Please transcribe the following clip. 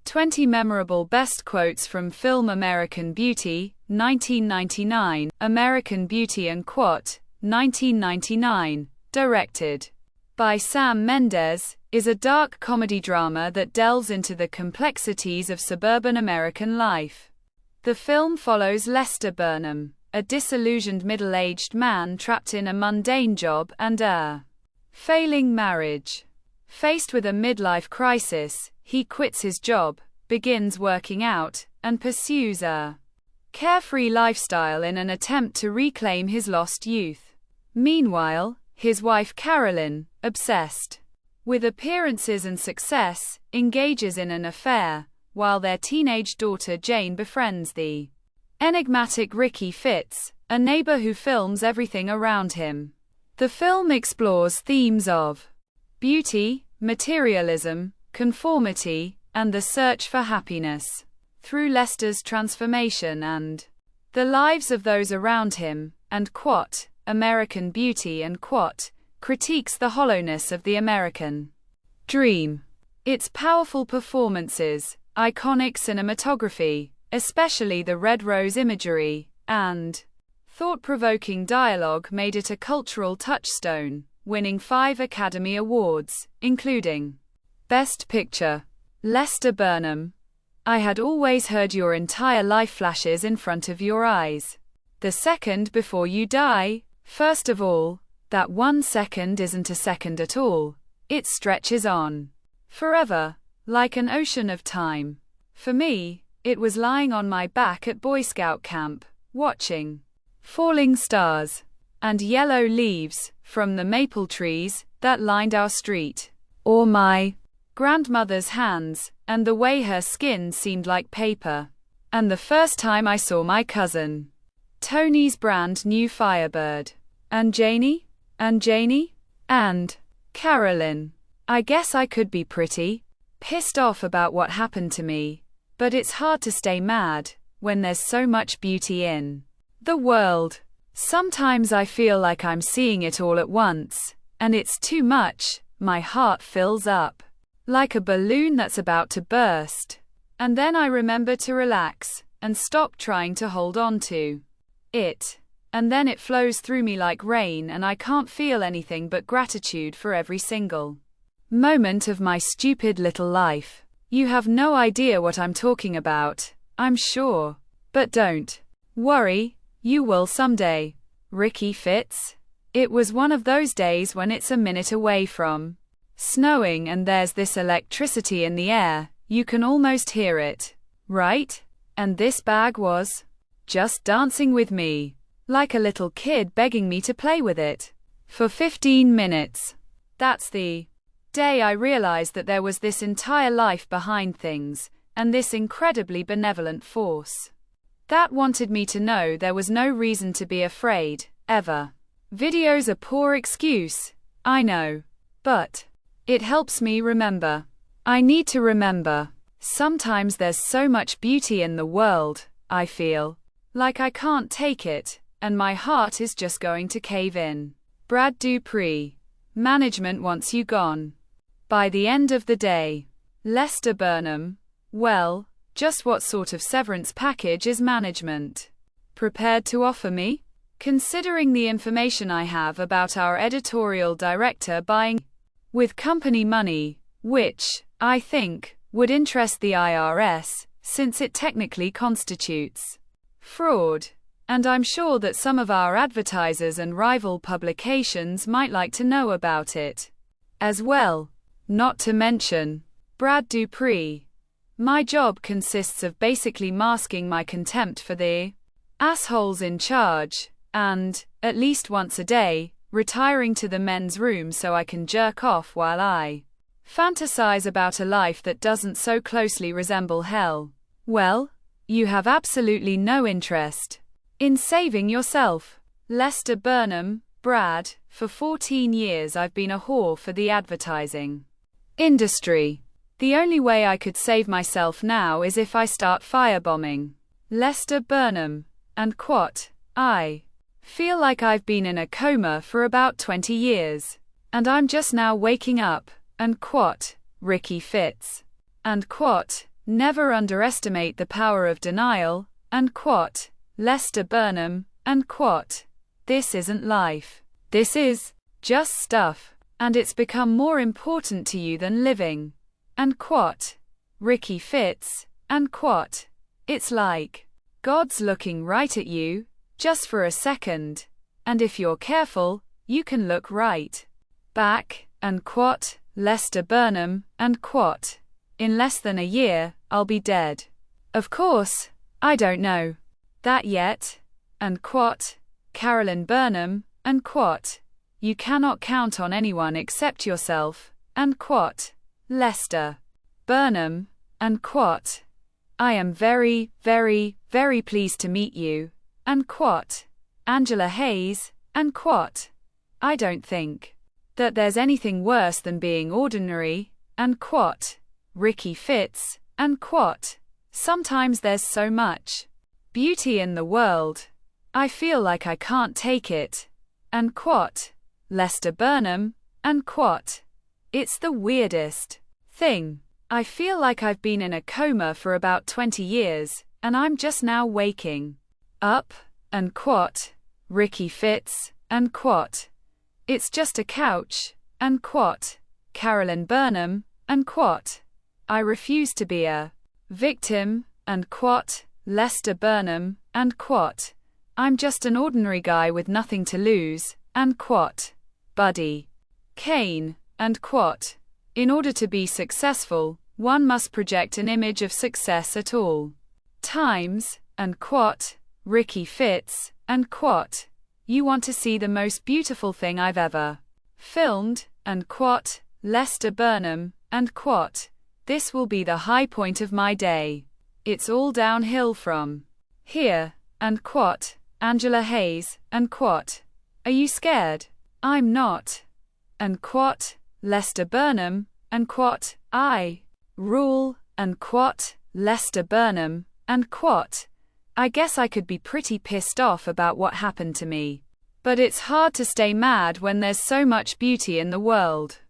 20 memorable best quotes from film American Beauty, 1999, American Beauty and Quat, 1999, directed by Sam Mendes, is a dark comedy drama that delves into the complexities of suburban American life. The film follows Lester Burnham, a disillusioned middle-aged man trapped in a mundane job and a failing marriage. Faced with a midlife crisis, he quits his job, begins working out, and pursues a carefree lifestyle in an attempt to reclaim his lost youth. Meanwhile, his wife Carolyn, obsessed with appearances and success, engages in an affair, while their teenage daughter Jane befriends the enigmatic Ricky Fitz, a neighbor who films everything around him. The film explores themes of beauty, materialism, conformity, and the search for happiness. Through Lester's transformation and the lives of those around him, and Quat, American Beauty and Quat, critiques the hollowness of the American dream. Its powerful performances, iconic cinematography, especially the red rose imagery, and thought-provoking dialogue made it a cultural touchstone, winning 5 Academy Awards, including Best Picture. Lester Burnham. I had always heard your entire life flashes in front of your eyes. The second before you die. First of all, that 1 second isn't a second at all. It stretches on forever, like an ocean of time. For me, it was lying on my back at Boy Scout camp, watching falling stars and yellow leaves from the maple trees that lined our street, or my grandmother's hands, and the way her skin seemed like paper. And the first time I saw my cousin Tony's brand new Firebird. And Janie? And Janie? And Carolyn. I guess I could be pretty pissed off about what happened to me, but it's hard to stay mad when there's so much beauty in the world. Sometimes I feel like I'm seeing it all at once, and it's too much. My heart fills up like a balloon that's about to burst. And then I remember to relax and stop trying to hold on to it. And then it flows through me like rain, and I can't feel anything but gratitude for every single moment of my stupid little life. You have no idea what I'm talking about, I'm sure. But don't worry, you will someday. Ricky Fitz. It was one of those days when it's a minute away from snowing and there's this electricity in the air, you can almost hear it, right? And this bag was just dancing with me, like a little kid begging me to play with it, for 15 minutes. That's the day I realized that there was this entire life behind things, and this incredibly benevolent force that wanted me to know there was no reason to be afraid, ever. Video's a poor excuse, I know. But it helps me remember. I need to remember. Sometimes there's so much beauty in the world, I feel like I can't take it, and my heart is just going to cave in. Brad Dupree. Management wants you gone. By the end of the day. Lester Burnham. Well, just what sort of severance package is management prepared to offer me? Considering the information I have about our editorial director buying with company money, which, I think, would interest the IRS, since it technically constitutes fraud. And I'm sure that some of our advertisers and rival publications might like to know about it as well. Not to mention Brad Dupree. My job consists of basically masking my contempt for the assholes in charge, and, at least once a day, retiring to the men's room so I can jerk off while I fantasize about a life that doesn't so closely resemble hell. Well, you have absolutely no interest in saving yourself. Lester Burnham. Brad. For 14 years I've been a whore for the advertising industry. The only way I could save myself now is if I start firebombing. Lester Burnham. And Quat. I feel like I've been in a coma for about 20 years. And I'm just now waking up. And Quat. Ricky Fitz. And Quat. Never underestimate the power of denial, and quote, Lester Burnham, and quote, this isn't life. This is just stuff, and it's become more important to you than living. And quote, Ricky Fitz, and quote, it's like God's looking right at you, just for a second, and if you're careful, you can look right back, and quote, Lester Burnham, and quote, in less than a year, I'll be dead. Of course, I don't know that yet, and quote, Carolyn Burnham, and quote, you cannot count on anyone except yourself, and quote, Lester Burnham, and quote, I am very, very, very pleased to meet you, and quote, Angela Hayes, and quote, I don't think that there's anything worse than being ordinary, and quote, Ricky Fitz, and quote, sometimes there's so much beauty in the world, I feel like I can't take it, and quote, Lester Burnham, and quote, it's the weirdest thing. I feel like I've been in a coma for about 20 years, and I'm just now waking up, and quote, Ricky Fitz, and quote, it's just a couch, and quote, Carolyn Burnham, and quote, I refuse to be a victim, and quote, Lester Burnham, and quote, I'm just an ordinary guy with nothing to lose, and quote, Buddy Kane, and quote, in order to be successful, one must project an image of success at all times, and quote, Ricky Fitz, and quote, you want to see the most beautiful thing I've ever filmed, and quote, Lester Burnham, and quote, this will be the high point of my day. It's all downhill from here, and quote, Angela Hayes, and quote, are you scared? I'm not, and quote, Lester Burnham, and quote, I rule, and quote, Lester Burnham, and quote, I guess I could be pretty pissed off about what happened to me. But it's hard to stay mad when there's so much beauty in the world.